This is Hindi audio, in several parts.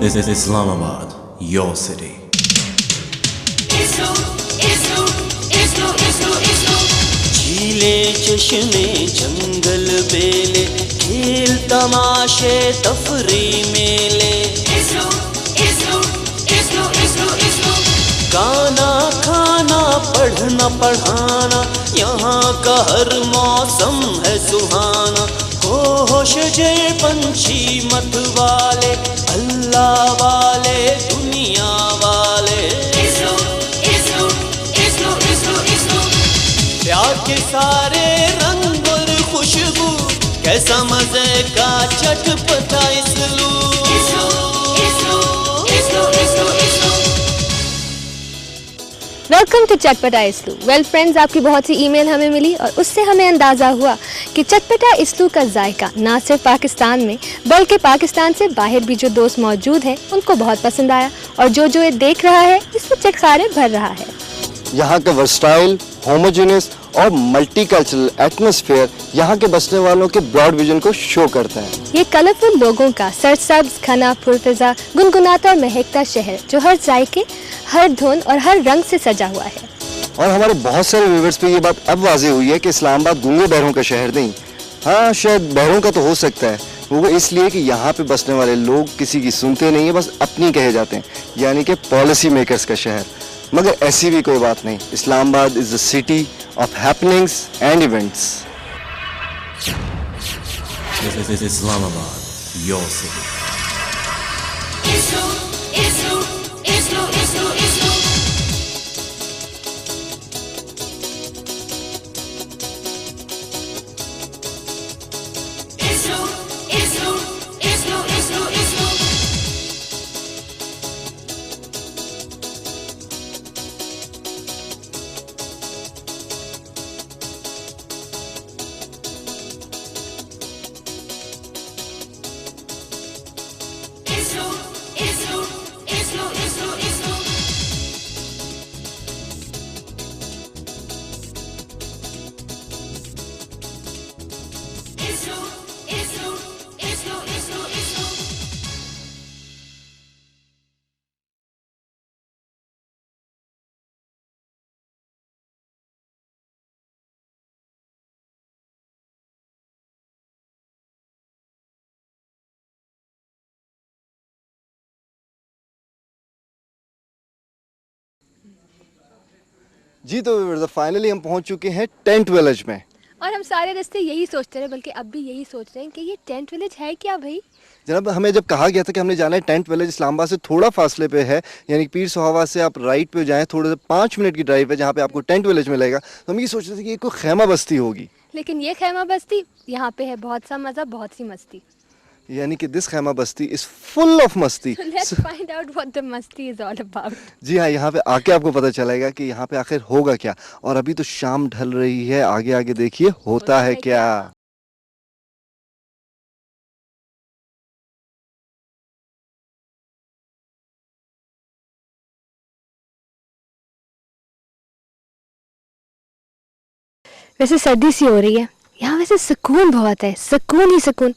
This is Islamabad, your city. झीले चश्मे जंगल बेले खेल तमाशे तफरी मेले गाना खाना पढ़ना पढ़ाना यहाँ का हर मौसम है सुहाना होश जय पंछी मत वाले अल्लाह वाले दुनिया वाले प्यार के सारे रंग और खुशबू कैसा मजे का चटपटा इस्लू वेलकम टू चटपटा इस्लू। वेल फ्रेंड्स, आपकी बहुत सी ईमेल हमें मिली और उससे हमें अंदाज़ा हुआ कि चटपटा इस्लू का जायका ना सिर्फ पाकिस्तान में बल्कि पाकिस्तान से बाहर भी जो दोस्त मौजूद हैं उनको बहुत पसंद आया और जो ये देख रहा है इसमें चटखारे भर रहा है। यहाँ का वर्सटाइल, होमोजेनियस और मल्टीकल्चरल एटमॉस्फेयर यहाँ के बसने वालों के ब्रॉड विजन को शो करता है। ये कलरफुल लोगों का सरसब्ज घना पुरफिजा गुनगुनाता और महकता शहर जो हर जायके, हर धुन और हर रंग से सजा हुआ है। और हमारे बहुत सारे व्यूअर्स पे ये बात अब वाज़ेह हुई है कि इस्लामाबाद गूंगे बहरों का शहर नहीं, हाँ शायद बहरों का तो हो सकता है, वो इसलिए कि यहाँ पे बसने वाले लोग किसी की सुनते नहीं है, बस अपनी कहे जाते हैं, यानी कि पॉलिसी मेकर्स का शहर। मगर ऐसी भी कोई बात नहीं, Islamabad is the city of happenings and events. This is Islamabad, your city. जी तो फाइनली हम पहुंच चुके हैं टेंट विलेज में और हम सारे रास्ते यही सोचते रहे, बल्कि अब भी यही सोच रहे हैं कि ये टेंट विलेज है क्या भाई। जनाब, हमें जब कहा गया था कि हमने जाना है टेंट विलेज, इस्लामाबाद से थोड़ा फासले पे है, यानी पीर सुहावा से आप राइट पे जाएं, थोड़े से 5 मिनट की ड्राइव है जहाँ पे आपको टेंट विलेज मिलेगा। तो हम ये सोच रहे थे कि ये कोई खैमा बस्ती होगी, लेकिन ये खैमा बस्ती यहाँ पे है बहुत सा मजा, बहुत सी मस्ती, यानी कि this Khaima Basti is full of मस्ती। Let's find out what the मस्ती is all about. जी हाँ, यहाँ पे आके आपको पता चलेगा कि यहाँ पे आखिर होगा क्या। और अभी तो शाम ढल रही है, आगे आगे देखिए होता है क्या। वैसे सर्दी सी हो रही है यहाँ, वैसे सुकून बहुत है, सुकून ही सुकून,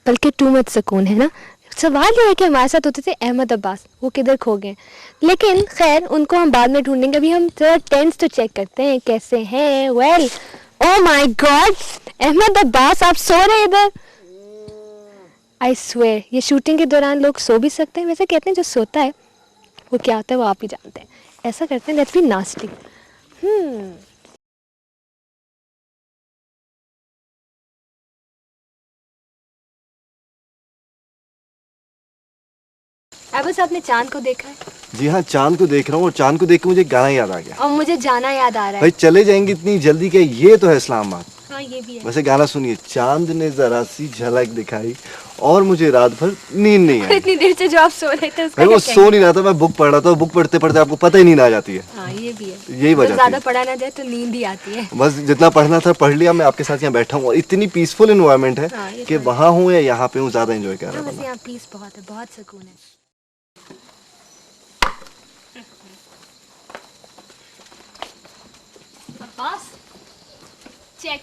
बल्कि टू मच सुकून है ना। सवाल ये है कि हमारे साथ होते थे अहमद अब्बास, वो किधर खो गए, लेकिन खैर उनको हम बाद में ढूंढेंगे। अभी हम थोड़ा टेंट्स तो चेक करते हैं कैसे हैं। Well, oh my god, Ahmad Abbas आप सो रहे इधर। आई स्वेयर ये शूटिंग के दौरान लोग सो भी सकते हैं। वैसे कहते हैं जो सोता है वो क्या होता है वो आप ही जानते हैं। ऐसा करते हैं, लेट्स बी नास्टी। बस आपने चांद को देखा है? जी हाँ, चांद को देख रहा हूँ और चांद को देख के मुझे गाना याद आ गया। और मुझे जाना याद आ रहा है। भाई चले जाएंगे इतनी जल्दी क्या, ये तो है इस्लामाबाद। हाँ ये भी है। वैसे गाना सुनिए, चांद ने जरा सी झलक दिखाई और मुझे रात भर नींद नहीं आई। इतनी देर से जो आप सो रहे थे उसका वो सो नहीं रहा था, मैं बुक पढ़ रहा था। बुक पढ़ते पढ़ते आपको पता ही नींद आ जाती है। हाँ ये भी है, यही वजह ज्यादा पढ़ा ना जाए तो नींद ही आती है। बस जितना पढ़ना था पढ़ लिया। मैं आपके साथ यहाँ बैठा हूँ और इतनी पीसफुल एनवायरनमेंट है कि वहाँ हूँ या यहाँ पे हूँ, ज्यादा एंजॉय कर रहा हूँ। यहाँ पीस बहुत है, बहुत सुकून है। बस check.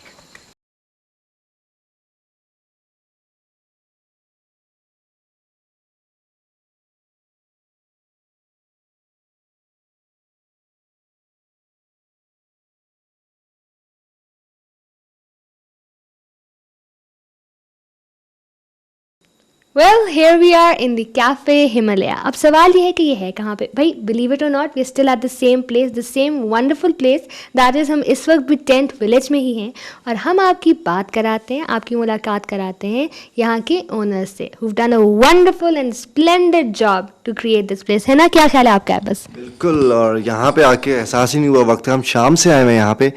Well, here we are in the Cafe Himalaya. अब सवाल ये है कि ये है कहाँ पे भाई? Believe it or not, we are still at the same place, the same wonderful place. That is, हम इस वक्त भी टेंट विलेज में ही हैं और हम आपकी बात कराते हैं, आपकी मुलाकात कराते हैं यहाँ के ओनर्स से, who've done a wonderful and splendid job to create this place. है ना? क्या ख्याल है आपका? बस बिल्कुल, और यहाँ पे आके एहसास ही नहीं हुआ वक्त का। हम शाम से आए हुए हैं यहाँ पे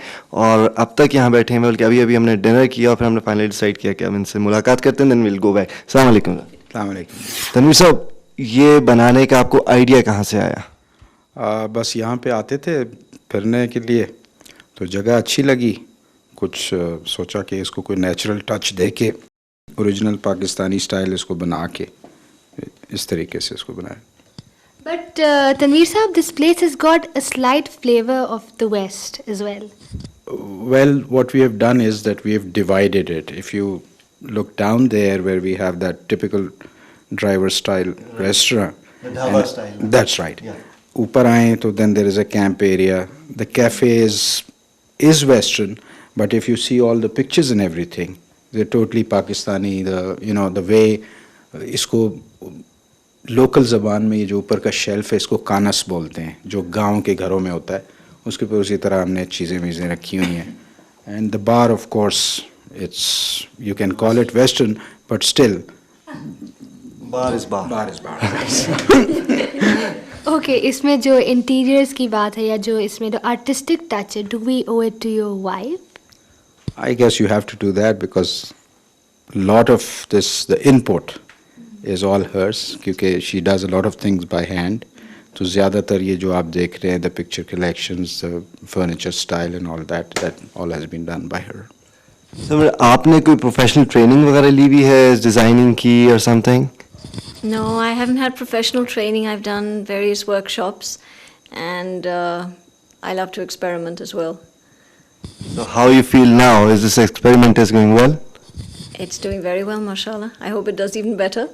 और अब तक यहाँ बैठे हैं, बल्कि अभी अभी हमने डिनर किया और फिर हमने फाइनली डिसाइड किया कि हम इनसे मुलाकात करते हैं, देन विल गो बैक। अस्सलाम वालेकुम। तनवीर साहब, ये बनाने का आपको आइडिया कहाँ से आया? बस यहाँ पे आते थे फिरने के लिए, तो जगह अच्छी लगी, कुछ सोचा कि इसको कोई नेचुरल टच दे के ओरिजिनल पाकिस्तानी स्टाइल इसको बना के इस तरीके से इसको बनाया। But Tanveer साहब, this place has got a slight flavor of the West as well. Well, what we have done is that we have divided it. If you look down there where we have that typical driver style restaurant. The dhaba style. That's right. Yeah. ऊपर आए तो then there is a camp area. The cafe is Western, but if you see all the pictures and everything, they're totally Pakistani. The way इसको लोकल ज़बान में ये जो ऊपर का शेल्फ है इसको कानस बोलते हैं, जो गांव के घरों में होता है, उसके ऊपर उसी तरह हमने चीज़ें रखी हुई हैं। And the bar of course it's, you can call it western, but still bar is bar. Okay, इसमें जो इंटीरियर्स की बात है या जो इसमें जो आर्टिस्टिक टच है, do we owe it to your wife? I guess you have to do that because a lot of this, the input is all hers, क्योंकि she does a lot of things by hand. तो ज़्यादातर ये जो आप देख रहे हैं, the picture collections, the furniture style and all that all has been done by her. Sir, आपने कोई प्रोफेशनल ट्रेनिंग वगैरह ली भी है डिज़ाइनिंग की और something? No, I haven't had professional training. I've done various workshops and I love to experiment as well. So how you feel now? Is this experiment is going well? It's doing very well, mashallah. I hope it does even better.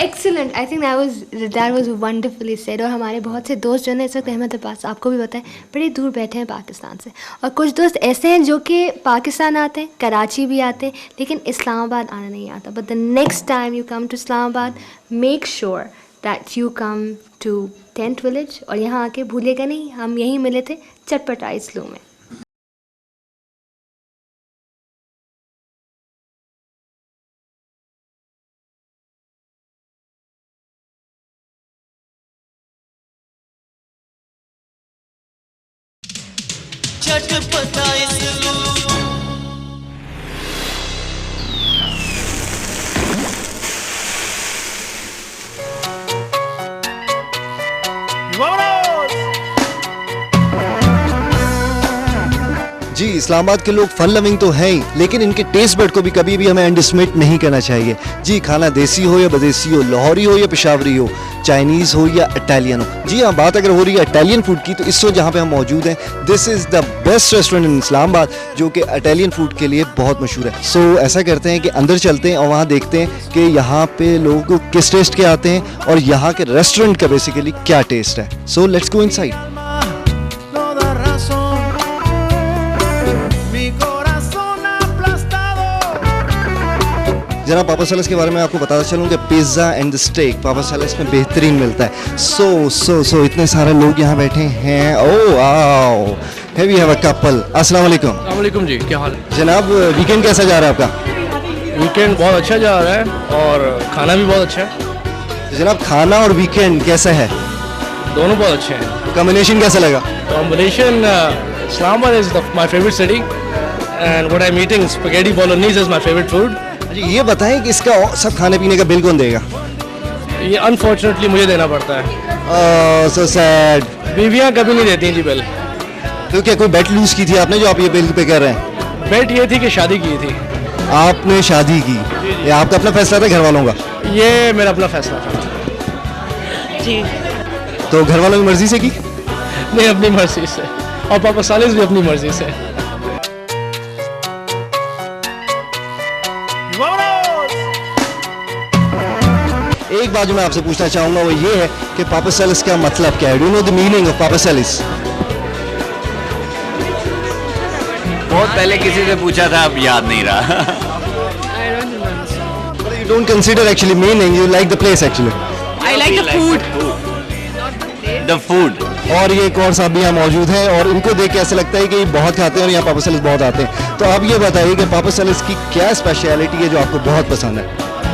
Excellent. I think that was wonderfully said. और हमारे बहुत से दोस्त जो है इस वक्त अहमदाबाद, आपको भी पता है, बड़े दूर बैठे हैं पाकिस्तान से, और कुछ दोस्त ऐसे हैं जो कि पाकिस्तान आते हैं, कराची भी आते हैं, लेकिन इस्लामाबाद आना नहीं आता. But the next time you come to Islamabad, make sure that you come to tent village, और यहाँ आके भूलिएगा नहीं, हम यहीं मिले थे चटपटाई स्लो में. चटपटाई स्लो. जी, इस्लामाबाद के लोग फन लविंग तो हैं ही, लेकिन इनके टेस्ट बड को भी कभी भी हमें अंडरएस्टिमेट नहीं करना चाहिए. जी, खाना देसी हो या बदेसी हो, लाहौरी हो या पेशावरी हो, चाइनीज़ हो या इटालियन हो. जी हाँ, बात अगर हो रही है इटालियन फूड की, तो इस वक्त जहाँ पे हम मौजूद हैं, this is the best restaurant in Islamabad, जो कि इटालियन फूड के लिए बहुत मशहूर है. सो ऐसा करते हैं कि अंदर चलते हैं और वहाँ देखते हैं कि यहाँ पे लोग किस टेस्ट के आते हैं और यहाँ के रेस्टोरेंट का बेसिकली क्या टेस्ट है. So let's go inside. जनाब, पापा सैलस के बारे में आपको बताता चलूँ कि पिज़्ज़ा एंड स्टेक पापा सैलस में बेहतरीन मिलता है. सो इतने सारे लोग यहाँ बैठे हैं. Oh wow, we have a couple. अस्सलाम वालेकुम. अस्सलाम वालेकुम जी, क्या हाल है? जनाब, वीकेंड कैसा जा रहा है आपका? वीकेंड बहुत अच्छा जा रहा है और खाना भी बहुत अच्छा है. जनाब, खाना और वीकेंड कैसा है? दोनों बहुत अच्छे हैं. कॉम्बिनेशन कैसा लगा? Combination, Islamabad is my favourite city and what I am eating spaghetti bolognese is my favourite food. जी, ये बताएं कि इसका सब खाने पीने का बिल कौन देगा? ये अनफॉर्चुनेटली मुझे देना पड़ता है. So sad. बीवियाँ कभी नहीं देती जी बिल. तो क्या कोई बेट लूज की थी आपने जो आप ये बिल पे कर रहे हैं? बेट ये थी कि शादी की थी. आपने शादी की? ये आपका अपना फैसला था घर वालों का? ये मेरा अपना फैसला था जी. तो घर वालों की मर्जी से की? नहीं, अपनी मर्जी से. और पापा सालिस भी अपनी मर्जी से. एक बात जो मैं आपसे पूछना चाहूंगा वो ये है कि पापा सैलस का मतलब क्या है? Do you know the meaning of पापा सैलस? बहुत पहले किसी से पूछा था, अब याद नहीं रहा. You don't consider actually meaning, you like the place actually. I like the food. The food. और ये एक और साहब भी यहाँ मौजूद हैं और इनको देख के ऐसा लगता है कि ये बहुत खाते हैं और यहाँ पापा सैलिस बहुत आते हैं। तो आप ये बताइए कि पापा सैलिस की क्या स्पेशलिटी है जो आपको बहुत पसंद है?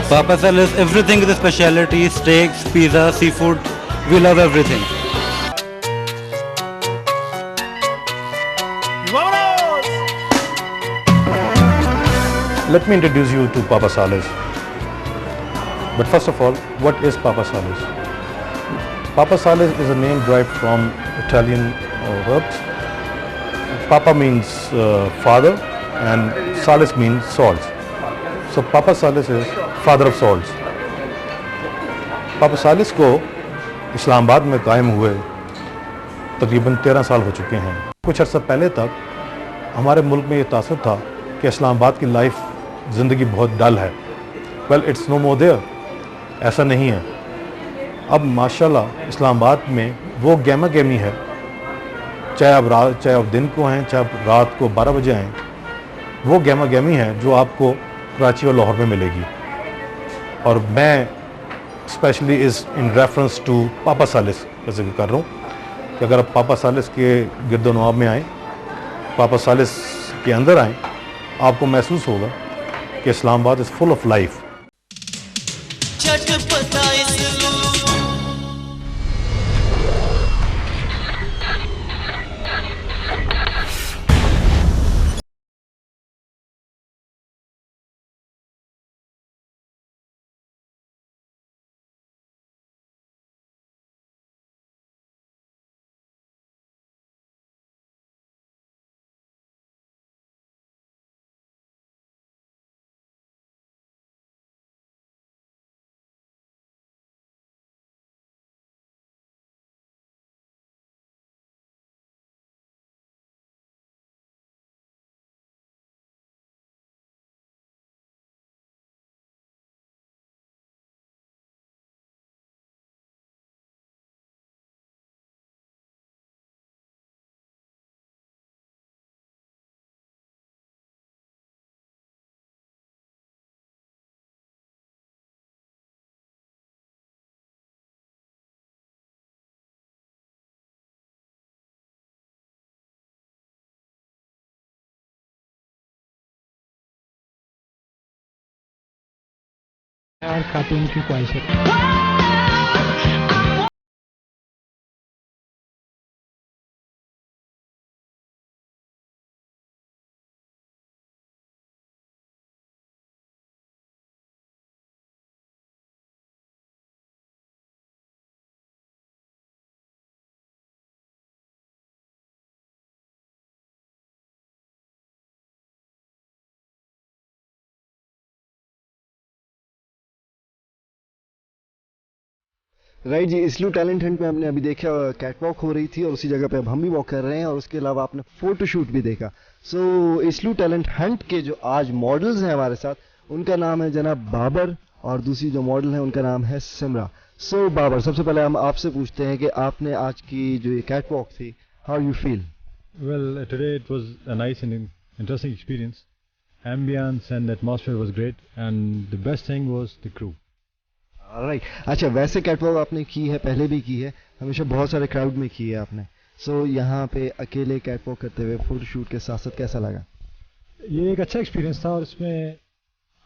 Papa Salis, everything is a specialty, steaks, pizza, seafood, we love everything. Let me introduce you to Papa Salis. But first of all, what is Papa Salis? Papa Salis is a name derived from Italian verbs. Papa means father and Salis means salts. So Papa Salis is father of salts. Papa Salis को इस्लामाबाद में कायम हुए तकरीबन 13 साल हो चुके हैं। कुछ अर्सा पहले तक हमारे मुल्क में ये तासुर था कि इस्लामाबाद की लाइफ ज़िंदगी बहुत डल है। Well it's no more there, ऐसा नहीं है। अब माशाल्लाह इस्लामाबाद में वो गहमा गहमी है, चाहे आप दिन को हैं, चाहे आप रात को 12 बजे आएँ, वो गहमा गहमी है जो आपको कराची और लाहौर में मिलेगी। और मैं specially is in reference to पापा सालिस का जिक्र कर रहा हूँ कि अगर आप पापा सालिस के गिरदोनवाब में आएँ, पापा सालिस के अंदर आएँ, आपको महसूस होगा कि Islamabad is full of life. और खातून की ख्वाहिशें। राइट जी, इसलिए टैलेंट हंट में आपने अभी देखा कैट वॉक हो रही थी और उसी जगह पे अब हम भी वॉक कर रहे हैं और उसके अलावा आपने फोटो शूट भी देखा। सो इसलिए टैलेंट हंट के जो आज मॉडल्स हैं हमारे साथ, उनका नाम है जनाब बाबर और दूसरी जो मॉडल है उनका नाम है सिमरा। सो बाबर, सबसे पहले हम आपसे पूछते हैं कि आपने आज की जो ये कैट वॉक थी, how you feel? Well today it was a nice and interesting experience. Ambience and atmosphere was great and the best thing was the crew. Right, अच्छा वैसे कैटवॉक आपने की है, पहले भी की है, हमेशा बहुत सारे क्राउड में की है आपने। सो यहाँ पे अकेले कैटवॉक करते हुए फोटो शूट के साथ साथ कैसा लगा? ये एक अच्छा एक्सपीरियंस था और इसमें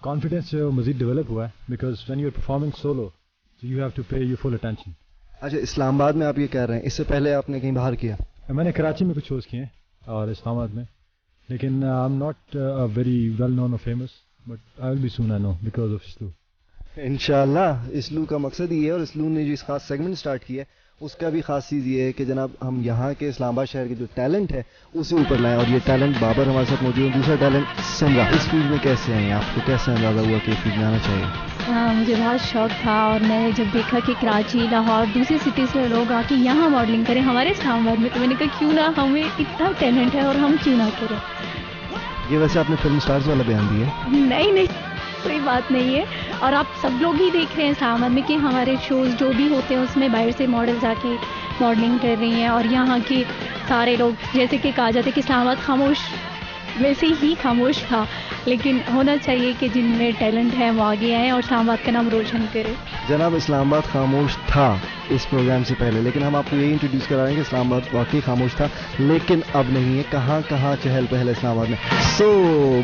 कॉन्फिडेंस जो मज़ीद डेवलप हुआ है, because when you are performing solo you have to pay your full attention. अच्छा, इस्लामाबाद में आप ये कह रहे हैं, इससे पहले आपने कहीं बाहर किया? मैंने कराची में कुछ शोज़ किए हैं और इस्लामाबाद में, लेकिन I am not very well known और famous, but I will be soon I know because of इसलू। इंशाल्लाह, इसलू का मकसद ये है और इसलू ने जो इस खास सेगमेंट स्टार्ट किया है उसका भी खास चीज़ ये है कि जनाब हम यहाँ के इस्लामाबाद शहर के जो टैलेंट है उसे ऊपर लाएं। और ये टैलेंट बाबर हमारे साथ मौजूद है, दूसरा टैलेंट सिमरा। इस फील्ड में कैसे हैं आपको, कैसे अंदाज़ा हुआ कि फील्ड में आना चाहिए? मुझे बहुत शौक था और मैंने जब देखा कि कराची, लाहौर, दूसरी सिटीज़ से लोग आके यहाँ मॉडलिंग करें हमारे इस्लामाबाद में, तो मैंने कहा क्यों ना, हमें इतना टैलेंट है और हम क्यों ना करें। ये वैसे आपने फिल्म स्टार्स वाला बयान दिया है? नहीं, कोई बात नहीं है। और आप सब लोग ही देख रहे हैं इस्लामाबाद में कि हमारे शोज़ जो भी होते हैं उसमें बाहर से मॉडल्स आके मॉडलिंग कर रही हैं और यहाँ के सारे लोग, जैसे कि कहा जाता है कि इस्लामाबाद खामोश वैसे ही खामोश था, लेकिन होना चाहिए कि जिनमें टैलेंट है वो आगे आए और इस्लामाबाद का नाम रोशन करें। जनाब, इस्लामाबाद खामोश था इस प्रोग्राम से पहले, लेकिन हम आपको यही इंट्रोड्यूस करा रहे हैं कि इस्लामाबाद वाकई खामोश था, लेकिन अब नहीं है। कहाँ कहाँ चहल पहल है इस्लामाबाद में।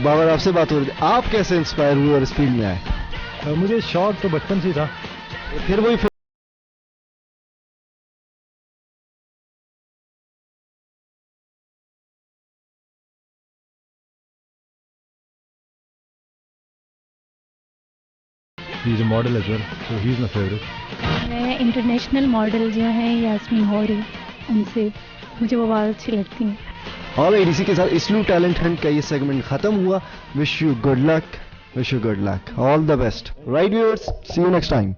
बाबर, आपसे बात हो रही थी, आप कैसे इंस्पायर हुए और इस फील्ड में आए? मुझे शौक तो बचपन से ही था। फिर वही he is a model as well, so he is my favourite. मैं इंटरनेशनल मॉडल जो हैं यास्मीन हौरी, उनसे मुझे वो बहुत अच्छी लगती हैं। और इसी के साथ इसलू टैलेंट हंट का ये सेगमेंट खत्म हुआ। Wish you good luck, wish you good luck, all the best. Right viewers, see you next time.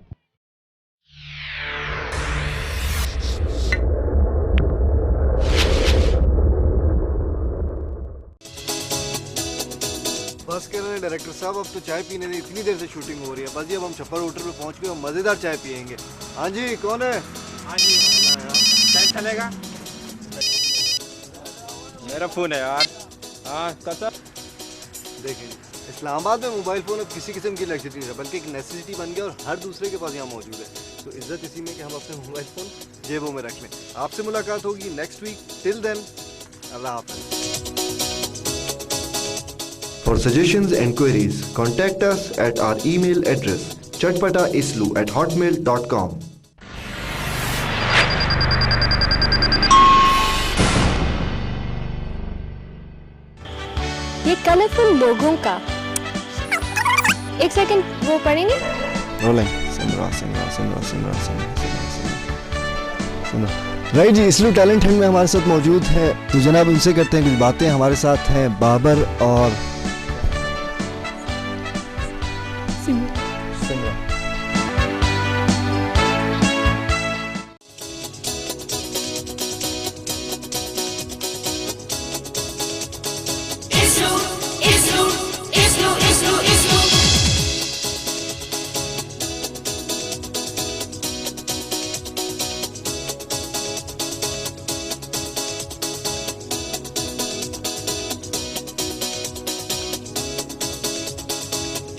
बस कह रहे हैं डायरेक्टर साहब, अब तो चाय पीने में इतनी देर से शूटिंग हो रही है। बस जी अब हम छप्पर होटल पे पहुंच गए और मजेदार चाय पियेंगे। हाँ जी, कौन है? हाँ जी, चाय चलेगा? मेरा फोन है यार। हाँ कैसा? देखें, इस्लामाबाद में मोबाइल फ़ोन अब किसी किस्म की लग्जरी नहीं है, बल्कि एक नेसेसिटी बन गया और हर दूसरे के पास यहाँ मौजूद है। तो इज्जत इसी में कि हम अपने मोबाइल फ़ोन जेबों में रख लें। आपसे मुलाकात होगी नेक्स्ट वीक। टिल देन, अल्लाह हाफ़िज़। For suggestions and queries, contact us at our email address chatpataislu@hotmail.com. ये कलरफुल लोगों का एक सेकंड वो पढ़ेंगे। रोलिंग। सिमरा सिमरा सिमरा सिमरा सिमरा सिमरा। राइट जी, इसलू टैलेंट हंट में हमारे साथ मौजूद है, तो जनाब उनसे करते हैं कुछ बातें। हमारे साथ हैं बाबर और सिमरा।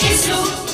Islu.